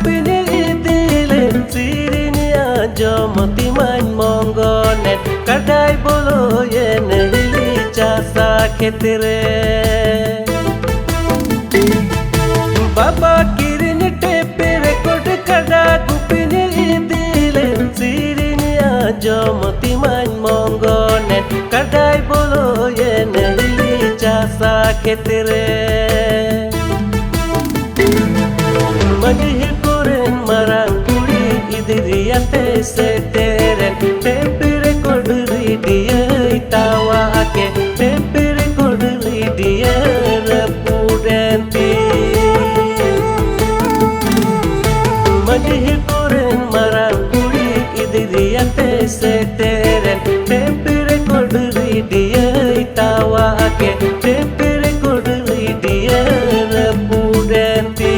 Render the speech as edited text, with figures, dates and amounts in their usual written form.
kupini idile sirini ajomati man mongonen kadai bolo yene hili chasa khetire baba kirini tepe record kada kupini idile sirini ajomati man mongonen kadai bolo yene hili chasa khetire Majih koren marang kuri idriyate seteren tape record dia tawa ke tape record dia rapurenti Majih koren marang kuri idriyate seteren tape record dia tawa ke tape record dia rapurenti